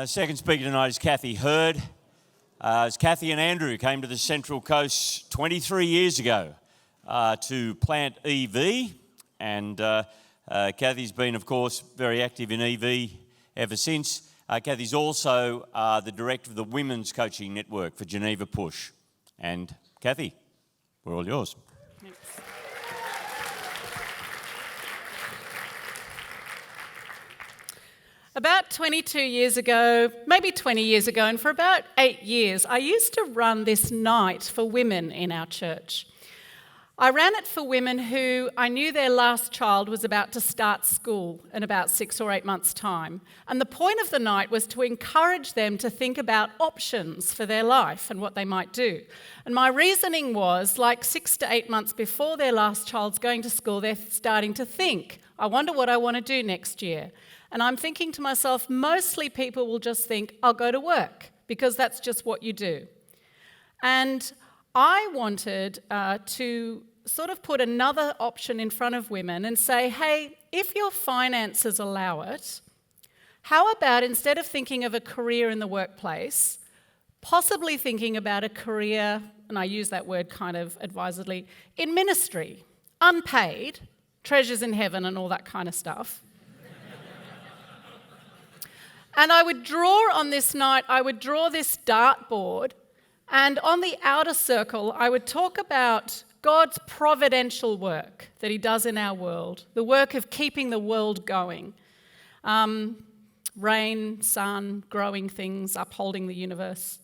Second speaker tonight is Cathie Hurd. As Cathie and Andrew came to the Central Coast 23 years ago to plant EV, and Cathie's been, of course, very active in EV ever since. Cathie's also the director of the Women's Coaching Network for Geneva Push. And Cathie, we're all yours. Thanks. About 22 years ago, maybe 20 years ago, and for about 8 years, I used to run this night for women in our church. I ran it for women who I knew their last child was about to start school in about 6 or 8 months' time. And the point of the night was to encourage them to think about options for their life and what they might do. And my reasoning was, like 6 to 8 months before their last child's going to school, they're starting to think, I wonder what I want to do next year. And I'm thinking to myself, mostly people will just think, I'll go to work, because that's just what you do. And I wanted to sort of put another option in front of women and say, hey, if your finances allow it, how about instead of thinking of a career in the workplace, possibly thinking about a career, and I use that word kind of advisedly, in ministry, unpaid, treasures in heaven and all that kind of stuff. And I would draw on this night, I would draw this dartboard, and on the outer circle, I would talk about God's providential work that he does in our world, the work of keeping the world going. Rain, sun, growing things, upholding the universe.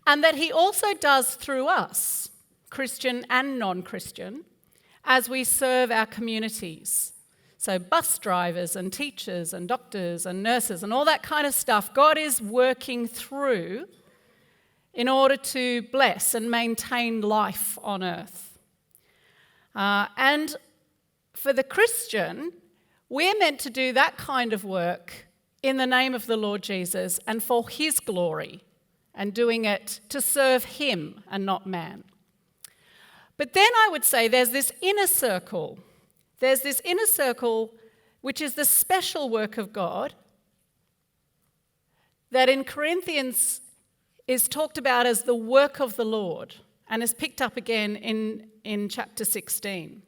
And that he also does through us, Christian and non-Christian, as we serve our communities. So bus drivers and teachers and doctors and nurses and all that kind of stuff, God is working through in order to bless and maintain life on earth. And for the Christian, we're meant to do that kind of work in the name of the Lord Jesus and for his glory, and doing it to serve him and not man. But then I would say there's this inner circle. There's this inner circle, which is the special work of God, that in Corinthians is talked about as the work of the Lord, and is picked up again in chapter 16.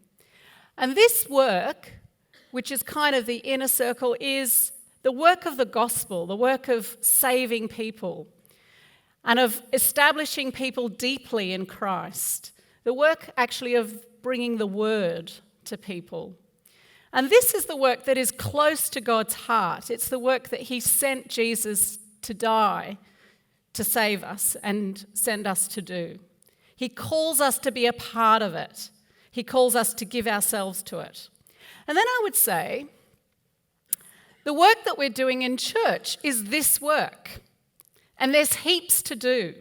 And this work, which is kind of the inner circle, is the work of the gospel, the work of saving people, and of establishing people deeply in Christ, the work actually of bringing the word to people. And this is the work that is close to God's heart. It's the work that he sent Jesus to die to save us and send us to do. He calls us to be a part of it. He calls us to give ourselves to it. And then I would say, the work that we're doing in church is this work. And there's heaps to do.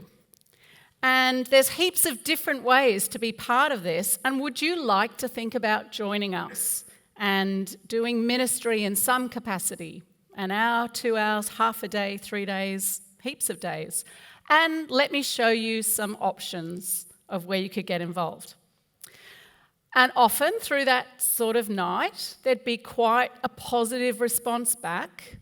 And there's heaps of different ways to be part of this. And would you like to think about joining us and doing ministry in some capacity? An hour, 2 hours, half a day, 3 days, heaps of days. And let me show you some options of where you could get involved. And often through that sort of night, there'd be quite a positive response back.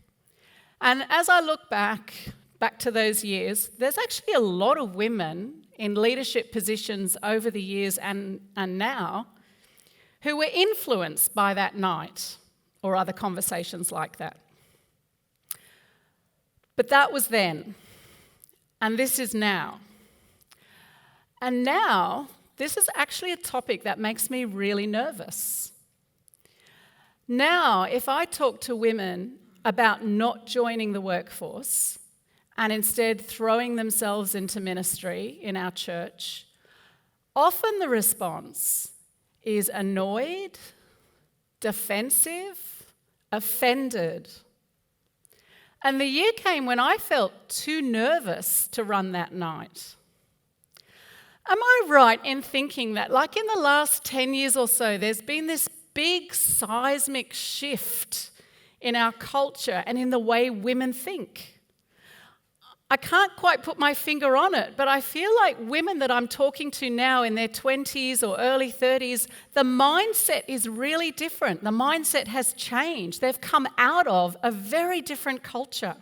And as I look back to those years, there's actually a lot of women in leadership positions over the years and now who were influenced by that night or other conversations like that. But that was then, and this is now. And now, this is actually a topic that makes me really nervous. Now, if I talk to women about not joining the workforce and instead throwing themselves into ministry in our church, often the response is annoyed, defensive, offended. And the year came when I felt too nervous to run that night. Am I right in thinking that, like in the last 10 years or so, there's been this big seismic shift in our culture and in the way women think? I can't quite put my finger on it, but I feel like women that I'm talking to now in their 20s or early 30s, the mindset is really different. The mindset has changed. They've come out of a very different culture.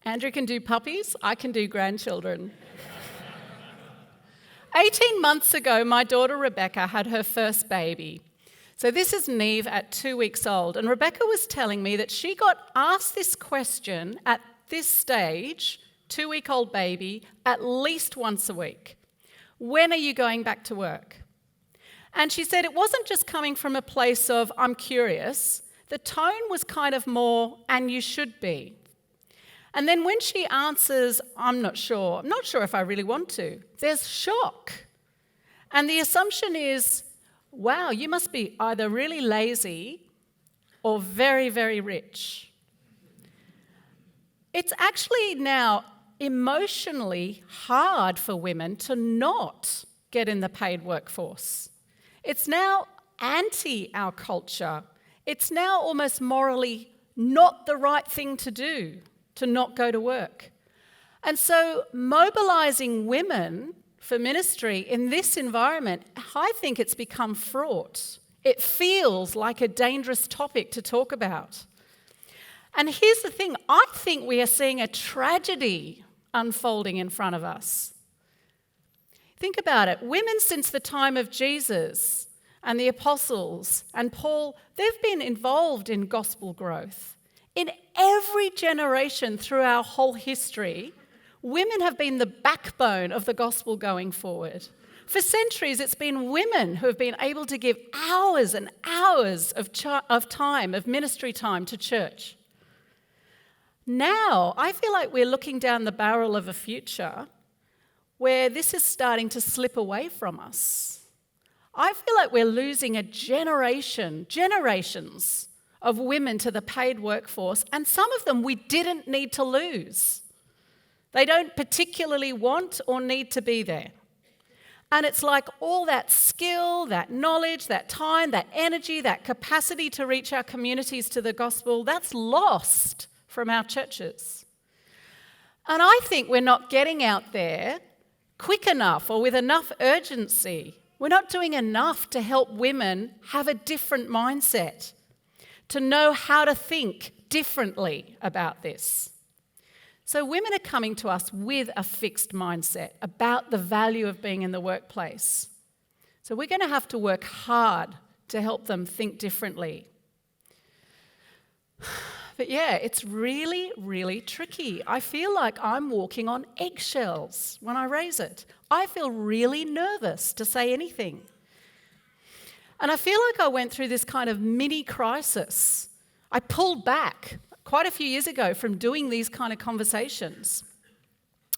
Andrew can do puppies, I can do grandchildren. 18 months ago, my daughter Rebecca had her first baby. So this is Neve at 2 weeks old, and Rebecca was telling me that she got asked this question at this stage, 2-week-old baby, at least once a week. When are you going back to work? And she said it wasn't just coming from a place of, I'm curious. The tone was kind of more, and you should be. And then when she answers, I'm not sure if I really want to, there's shock. And the assumption is, wow, you must be either really lazy or very, very rich. It's actually now emotionally hard for women to not get in the paid workforce. It's now anti our culture. It's now almost morally not the right thing to do, to not go to work. And so mobilising women for ministry in this environment, I think it's become fraught. It feels like a dangerous topic to talk about. And here's the thing, I think we are seeing a tragedy unfolding in front of us. Think about it. Women since the time of Jesus and the apostles and Paul, they've been involved in gospel growth. In every generation through our whole history, women have been the backbone of the gospel going forward. For centuries, it's been women who have been able to give hours and hours of time, of ministry time to church. Now, I feel like we're looking down the barrel of a future where this is starting to slip away from us. I feel like we're losing a generations of women to the paid workforce, and some of them we didn't need to lose. They don't particularly want or need to be there. And it's like all that skill, that knowledge, that time, that energy, that capacity to reach our communities to the gospel, that's lost from our churches. And I think we're not getting out there quick enough or with enough urgency. We're not doing enough to help women have a different mindset, to know how to think differently about this. So women are coming to us with a fixed mindset about the value of being in the workplace. So we're going to have to work hard to help them think differently. But yeah, it's really, really tricky. I feel like I'm walking on eggshells when I raise it. I feel really nervous to say anything. And I feel like I went through this kind of mini crisis. I pulled back quite a few years ago from doing these kind of conversations.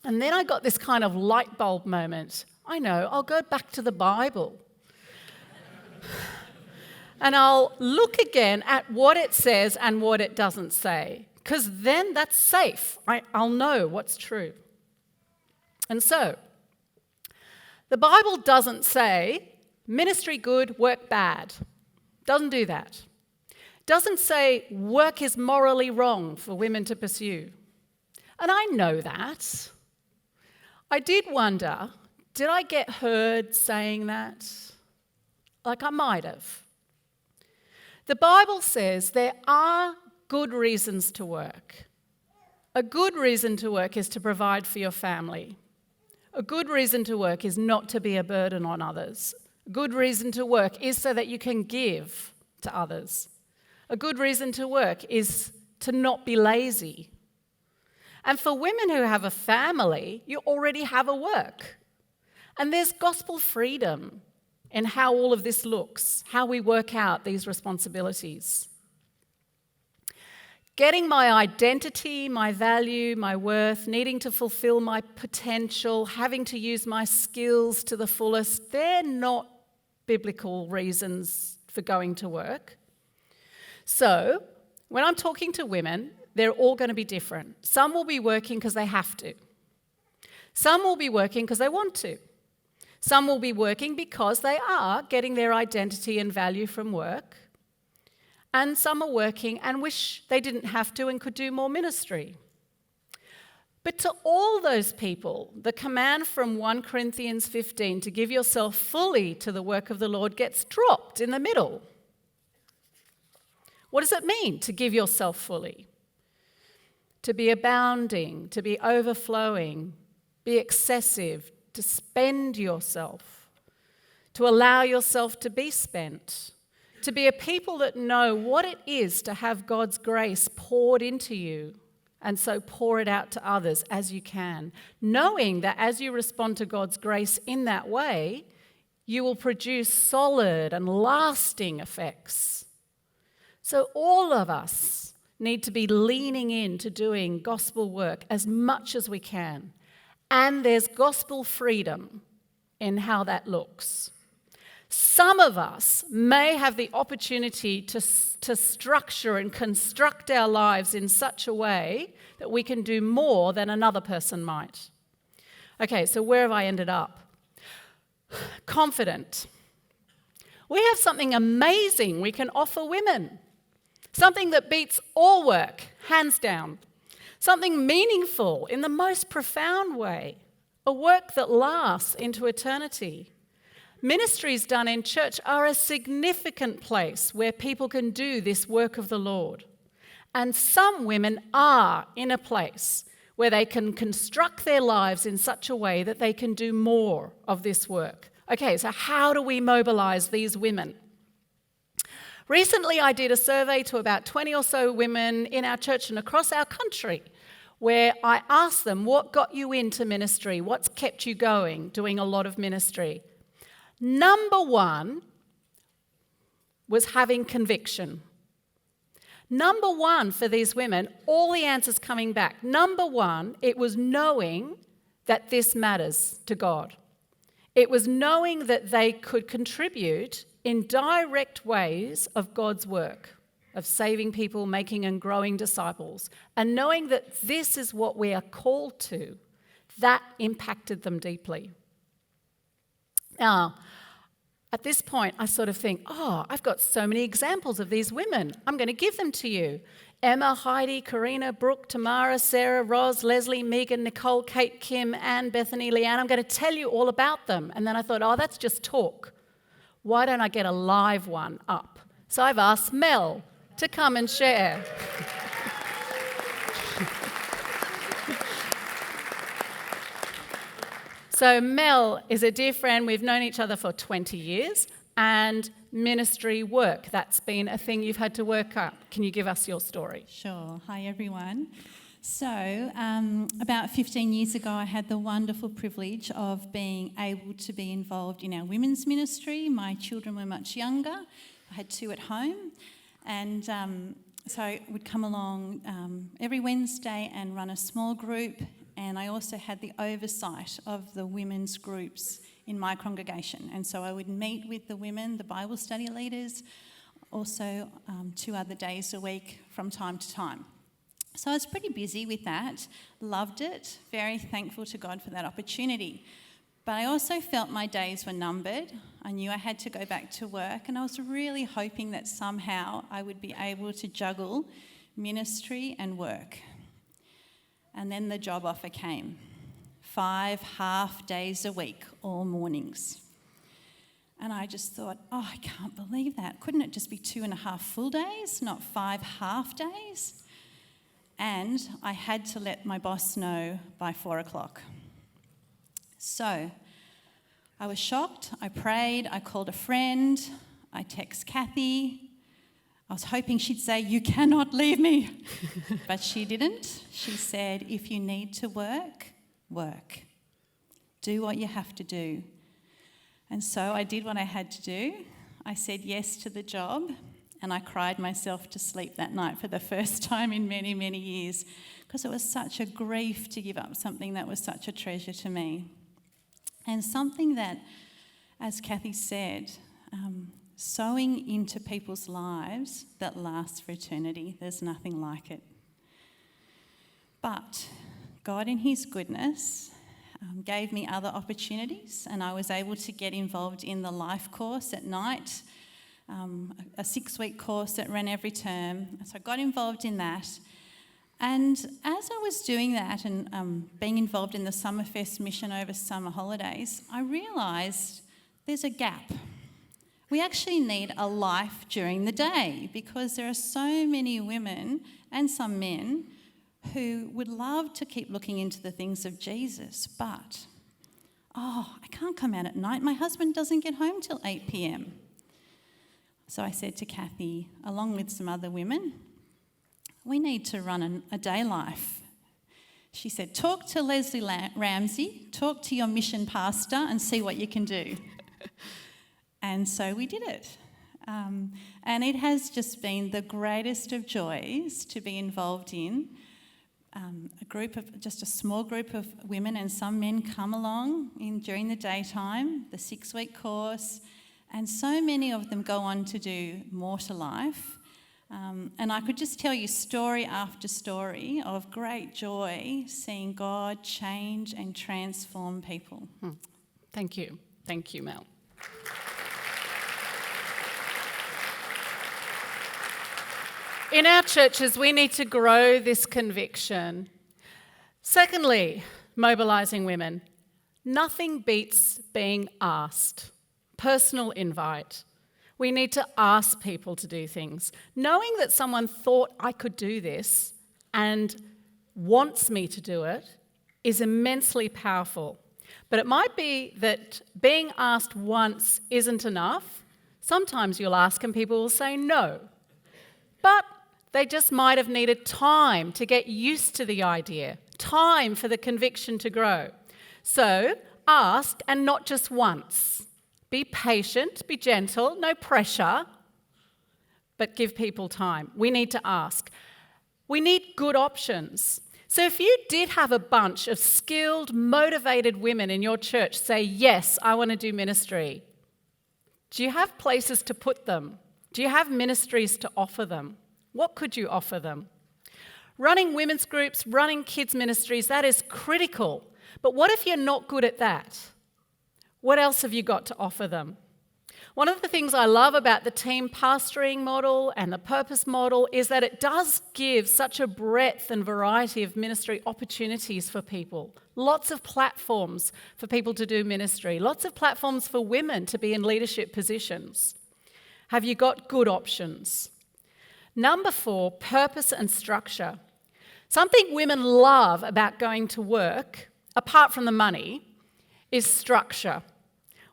And then I got this kind of light bulb moment. I know, I'll go back to the Bible. And I'll look again at what it says and what it doesn't say, because then that's safe. I'll know what's true. And so, the Bible doesn't say, ministry good, work bad. Doesn't do that. Doesn't say work is morally wrong for women to pursue. And I know that. I did wonder, did I get heard saying that? Like I might have. The Bible says there are good reasons to work. A good reason to work is to provide for your family. A good reason to work is not to be a burden on others. A good reason to work is so that you can give to others. A good reason to work is to not be lazy. And for women who have a family, you already have a work. And there's gospel freedom in how all of this looks, how we work out these responsibilities. Getting my identity, my value, my worth, needing to fulfill my potential, having to use my skills to the fullest, they're not biblical reasons for going to work. So, when I'm talking to women, they're all going to be different. Some will be working because they have to. Some will be working because they want to. Some will be working because they are getting their identity and value from work. And some are working and wish they didn't have to and could do more ministry. But to all those people, the command from 1 Corinthians 15 to give yourself fully to the work of the Lord gets dropped in the middle. What does it mean to give yourself fully? to be abounding, to be overflowing, be excessive, to spend yourself, to allow yourself to be spent, to be a people that know what it is to have God's grace poured into you, and so pour it out to others as you can, knowing that as you respond to God's grace in that way, you will produce solid and lasting effects. So all of us need to be leaning into doing gospel work as much as we can. And there's gospel freedom in how that looks. Some of us may have the opportunity to structure and construct our lives in such a way that we can do more than another person might. Okay, so where have I ended up? Confident. We have something amazing we can offer women. Something that beats all work, hands down. Something meaningful in the most profound way. A work that lasts into eternity. Ministries done in church are a significant place where people can do this work of the Lord. And some women are in a place where they can construct their lives in such a way that they can do more of this work. Okay, so how do we mobilize these women? Recently, I did a survey to about 20 or so women in our church and across our country, where I asked them, what got you into ministry? What's kept you going, doing a lot of ministry? Number one was having conviction. Number one for these women, all the answers coming back. Number one, it was knowing that this matters to God. It was knowing that they could contribute in direct ways of God's work, of saving people, making and growing disciples, and knowing that this is what we are called to. That impacted them deeply. Now, at this point, I sort of think, I've got so many examples of these women. I'm going to give them to you. Emma, Heidi, Karina, Brooke, Tamara, Sarah, Roz, Leslie, Megan, Nicole, Kate, Kim, Anne, Bethany, Leanne. I'm going to tell you all about them. And then I thought, that's just talk. Why don't I get a live one up? So I've asked Mel to come and share. So Mel is a dear friend. We've known each other for 20 years. And ministry work, that's been a thing you've had to work up. Can you give us your story? Sure. Hi, everyone. So about 15 years ago, I had the wonderful privilege of being able to be involved in our women's ministry. My children were much younger. I had 2 at home. And so I would come along every Wednesday and run a small group. And I also had the oversight of the women's groups in my congregation. And so I would meet with the women, the Bible study leaders, also 2 other days a week from time to time. So I was pretty busy with that, loved it, very thankful to God for that opportunity. But I also felt my days were numbered. I knew I had to go back to work, and I was really hoping that somehow I would be able to juggle ministry and work. And then the job offer came. 5 half days a week, all mornings. And I just thought, I can't believe that. Couldn't it just be 2.5 full days, not 5 half days? And I had to let my boss know by 4 o'clock. So I was shocked. I prayed. I called a friend. I texted Cathie. I was hoping she'd say, "You cannot leave me." But she didn't. She said, "If you need to work, work. Do what you have to do." And so I did what I had to do. I said yes to the job, and I cried myself to sleep that night for the first time in many, many years, because it was such a grief to give up something that was such a treasure to me. And something that, as Cathie said, sowing into people's lives that lasts for eternity. There's nothing like it. But God in his goodness gave me other opportunities, and I was able to get involved in the life course at night, a 6-week course that ran every term. So I got involved in that. And as I was doing that and being involved in the Summerfest mission over summer holidays, I realised there's a gap. We actually need a life during the day, because there are so many women and some men who would love to keep looking into the things of Jesus, but, I can't come out at night. My husband doesn't get home till 8 p.m. So I said to Cathie, along with some other women, we need to run a day life. She said, talk to Leslie Ramsey, talk to your mission pastor and see what you can do. And so we did it. And it has just been the greatest of joys to be involved in. A small group of women and some men come along during the daytime, the 6-week course, and so many of them go on to do more to life. And I could just tell you story after story of great joy seeing God change and transform people. Thank you. Thank you, Mel. In our churches, we need to grow this conviction. Secondly, mobilising women. Nothing beats being asked. Personal invite. We need to ask people to do things. Knowing that someone thought I could do this and wants me to do it is immensely powerful. But it might be that being asked once isn't enough. Sometimes you'll ask and people will say no. But they just might have needed time to get used to the idea, time for the conviction to grow. So ask, and not just once. Be patient, be gentle, no pressure, but give people time. We need to ask. We need good options. So if you did have a bunch of skilled, motivated women in your church say, yes, I want to do ministry, do you have places to put them? Do you have ministries to offer them? What could you offer them? Running women's groups, running kids' ministries, that is critical. But what if you're not good at that? What else have you got to offer them? One of the things I love about the team pastoring model and the purpose model is that it does give such a breadth and variety of ministry opportunities for people. Lots of platforms for people to do ministry. Lots of platforms for women to be in leadership positions. Have you got good options? Number 4, purpose and structure. Something women love about going to work, apart from the money, is structure.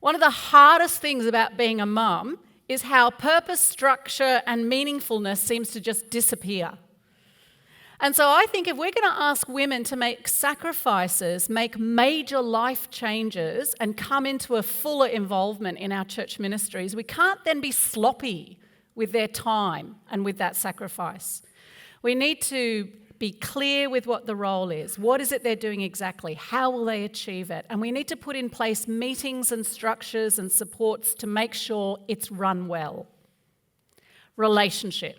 One of the hardest things about being a mum is how purpose, structure, and meaningfulness seems to just disappear. And so I think if we're going to ask women to make sacrifices, make major life changes, and come into a fuller involvement in our church ministries, we can't then be sloppy with their time and with that sacrifice. We need to be clear with what the role is. What is it they're doing exactly? How will they achieve it? And we need to put in place meetings and structures and supports to make sure it's run well. Relationship.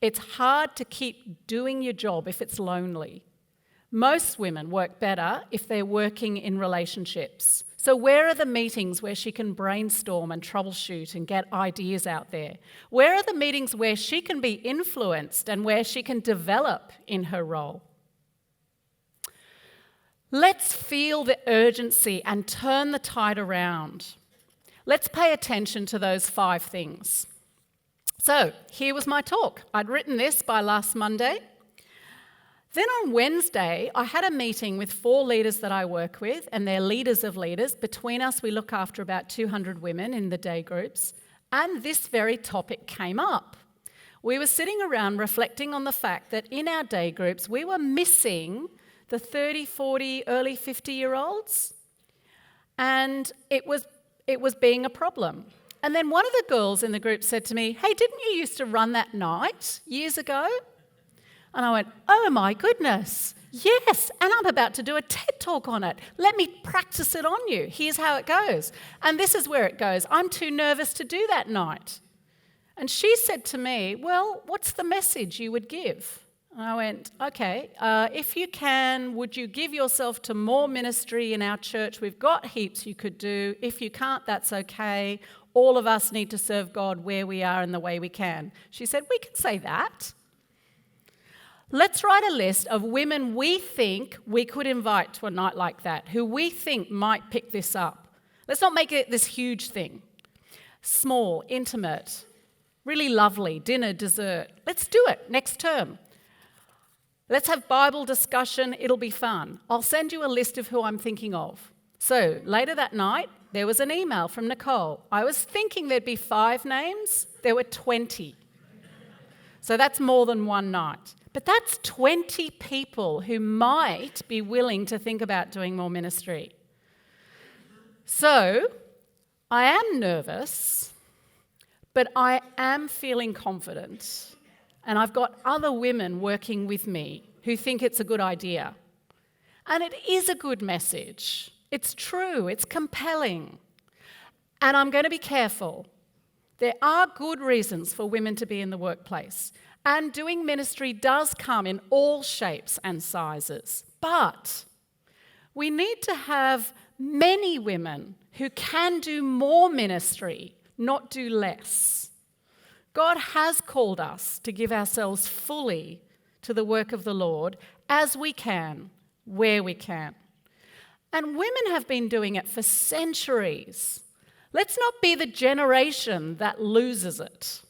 It's hard to keep doing your job if it's lonely. Most women work better if they're working in relationships. So where are the meetings where she can brainstorm and troubleshoot and get ideas out there? Where are the meetings where she can be influenced and where she can develop in her role? Let's feel the urgency and turn the tide around. Let's pay attention to those 5 things. So here was my talk. I'd written this by last Monday. Then on Wednesday, I had a meeting with 4 leaders that I work with, and they're leaders of leaders. Between us, we look after about 200 women in the day groups, and this very topic came up. We were sitting around reflecting on the fact that in our day groups, we were missing the 30, 40, early 50-year-olds, and it was being a problem. And then one of the girls in the group said to me, "Hey, didn't you used to run that night years ago?" And I went, "Oh my goodness, yes, and I'm about to do a TED talk on it. Let me practice it on you. Here's how it goes." And this is where it goes. I'm too nervous to do that night. And she said to me, "Well, what's the message you would give?" And I went, "Okay, if you can, would you give yourself to more ministry in our church? We've got heaps you could do. If you can't, that's okay. All of us need to serve God where we are and the way we can." She said, "We can say that. Let's write a list of women we think we could invite to a night like that, who we think might pick this up. Let's not make it this huge thing. Small, intimate, really lovely, dinner, dessert. Let's do it next term. Let's have Bible discussion. It'll be fun. I'll send you a list of who I'm thinking of. So later that night, there was an email from Nicole. I was thinking there'd be 5 names. There were 20. So that's more than one night. But that's 20 people who might be willing to think about doing more ministry. So I am nervous, but I am feeling confident. And I've got other women working with me who think it's a good idea. And it is a good message. It's true, it's compelling. And I'm going to be careful. There are good reasons for women to be in the workplace. And doing ministry does come in all shapes and sizes. But we need to have many women who can do more ministry, not do less. God has called us to give ourselves fully to the work of the Lord as we can, where we can. And women have been doing it for centuries. Let's not be the generation that loses it.